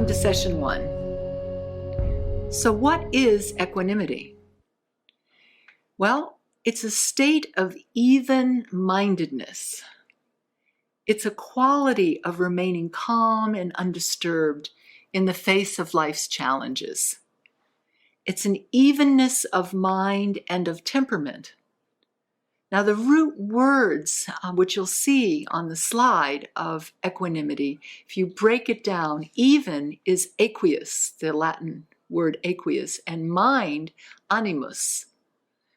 Welcome to session 1. So what is equanimity? Well, it's a state of even-mindedness. It's a quality of remaining calm and undisturbed in the face of life's challenges. It's an evenness of mind and of temperament. Now, the root words, which you'll see on the slide of equanimity, if you break it down, even is aqueous, the Latin word aqueous, and mind, animus.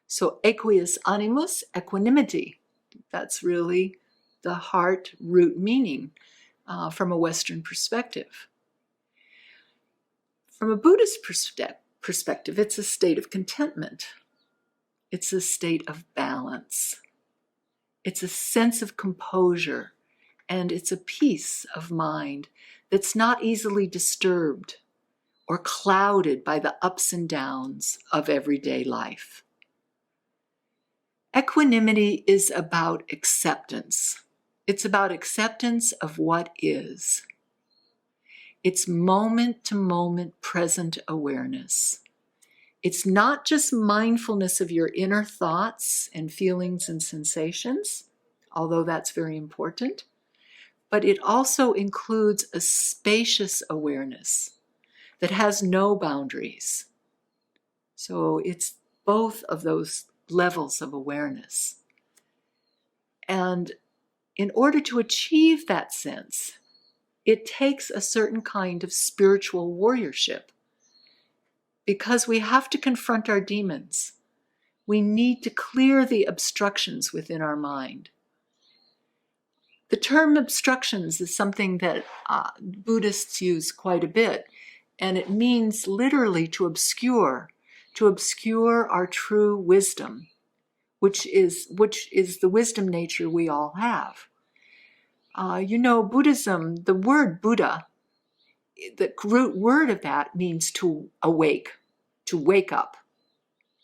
So aqueous animus, equanimity. That's really the heart root meaning from a Western perspective. From a Buddhist perspective, it's a state of contentment. It's a state of balance. It's a sense of composure, and it's a peace of mind that's not easily disturbed or clouded by the ups and downs of everyday life. Equanimity is about acceptance. It's about acceptance of what is. It's moment-to-moment present awareness. It's not just mindfulness of your inner thoughts and feelings and sensations, although that's very important, but it also includes a spacious awareness that has no boundaries. So it's both of those levels of awareness. And in order to achieve that sense, it takes a certain kind of spiritual warriorship. Because we have to confront our demons. We need to clear the obstructions within our mind. The term obstructions is something that Buddhists use quite a bit, and it means literally to obscure our true wisdom, which is the wisdom nature we all have. Buddhism, the word Buddha, the root word of that means to awake, to wake up.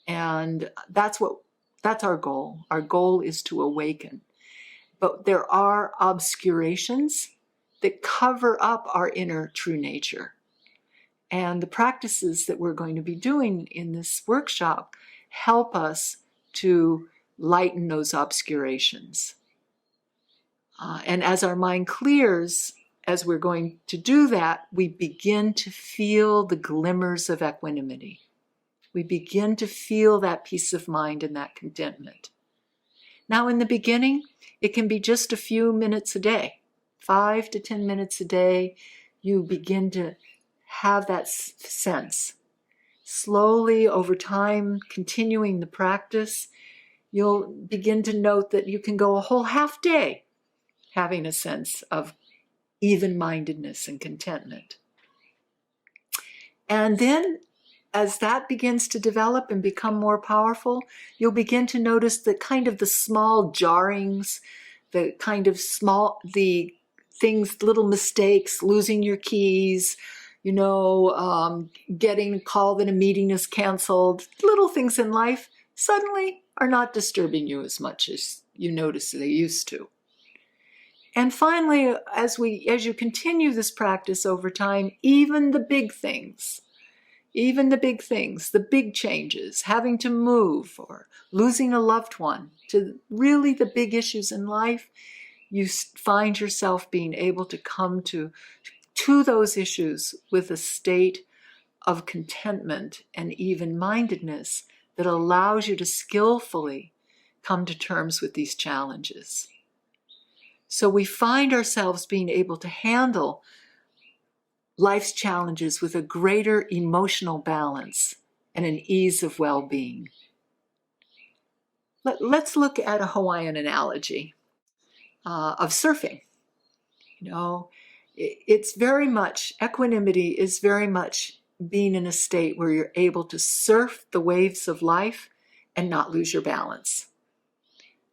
And that's our goal. Our goal is to awaken. But there are obscurations that cover up our inner true nature. And the practices that we're going to be doing in this workshop help us to lighten those obscurations. And as our mind clears, as we're going to do that, we begin to feel the glimmers of equanimity. We begin to feel that peace of mind and that contentment. Now, in the beginning, it can be just a few minutes a day, 5 to 10 minutes a day. You begin to have that sense. Slowly, over time, continuing the practice, you'll begin to note that you can go a whole half day having a sense of even-mindedness and contentment. And then, as that begins to develop and become more powerful, you'll begin to notice the small jarrings, the things, little mistakes, losing your keys, getting a call that a meeting is canceled. Little things in life suddenly are not disturbing you as much as you notice they used to. And finally, as you continue this practice over time, even the big things, the big changes, having to move or losing a loved one, to really the big issues in life, you find yourself being able to come to those issues with a state of contentment and even-mindedness that allows you to skillfully come to terms with these challenges. So we find ourselves being able to handle life's challenges with a greater emotional balance and an ease of well-being. Let's look at a Hawaiian analogy of surfing. It's very much, equanimity is very much being in a state where you're able to surf the waves of life and not lose your balance.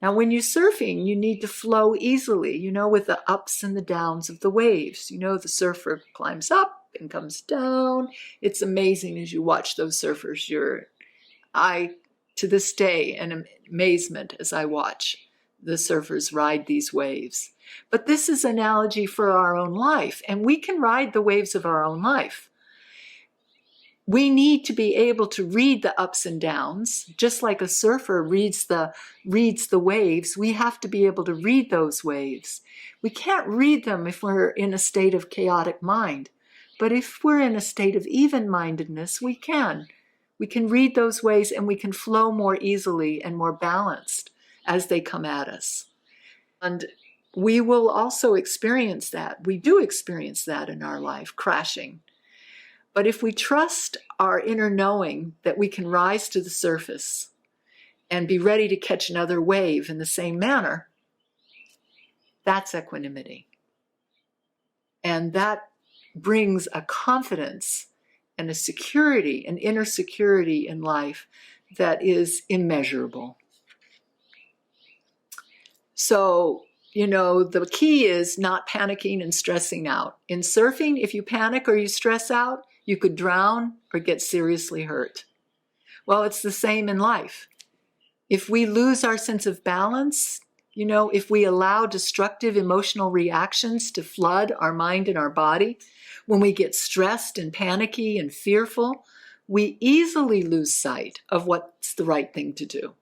Now, when you're surfing, you need to flow easily, with the ups and the downs of the waves. The surfer climbs up and comes down. It's amazing as you watch those surfers. To this day, in amazement as I watch the surfers ride these waves. But this is an analogy for our own life, and we can ride the waves of our own life. We need to be able to read the ups and downs, just like a surfer reads the waves. We have to be able to read those waves. We can't read them if we're in a state of chaotic mind. But if we're in a state of even-mindedness, we can. We can read those waves and we can flow more easily and more balanced as they come at us. And we will also experience that. We do experience that in our life, crashing. But if we trust our inner knowing that we can rise to the surface and be ready to catch another wave in the same manner, that's equanimity. And that brings a confidence and a security, an inner security in life that is immeasurable. So, the key is not panicking and stressing out. In surfing, if you panic or you stress out, you could drown or get seriously hurt. Well, it's the same in life. If we lose our sense of balance, if we allow destructive emotional reactions to flood our mind and our body, when we get stressed and panicky and fearful, we easily lose sight of what's the right thing to do.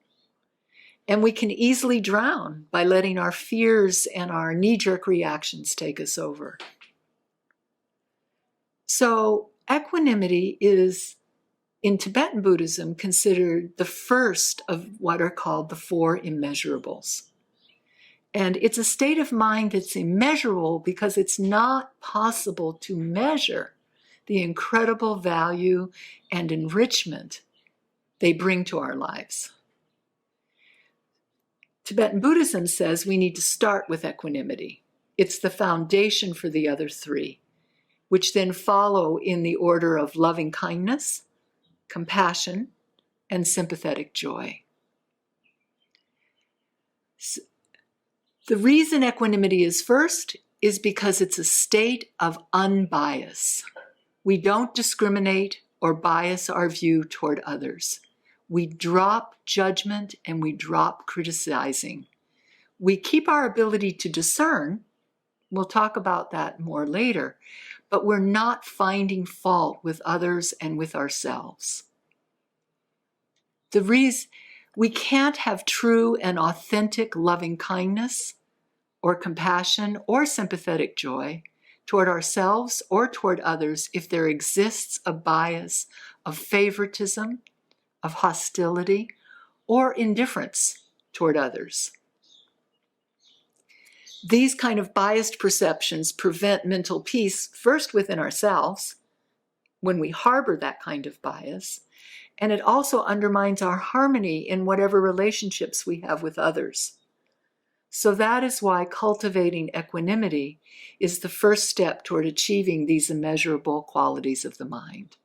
And we can easily drown by letting our fears and our knee-jerk reactions take us over. So equanimity is, in Tibetan Buddhism, considered the first of what are called the four immeasurables. And it's a state of mind that's immeasurable because it's not possible to measure the incredible value and enrichment they bring to our lives. Tibetan Buddhism says we need to start with equanimity. It's the foundation for the other three, which then follow in the order of loving kindness, compassion, and sympathetic joy. The reason equanimity is first is because it's a state of unbias. We don't discriminate or bias our view toward others. We drop judgment and we drop criticizing. We keep our ability to discern. We'll talk about that more later, but we're not finding fault with others and with ourselves. The reason we can't have true and authentic loving kindness or compassion or sympathetic joy toward ourselves or toward others if there exists a bias of favoritism, of hostility, or indifference toward others. These kind of biased perceptions prevent mental peace first within ourselves when we harbor that kind of bias, and it also undermines our harmony in whatever relationships we have with others. So that is why cultivating equanimity is the first step toward achieving these immeasurable qualities of the mind.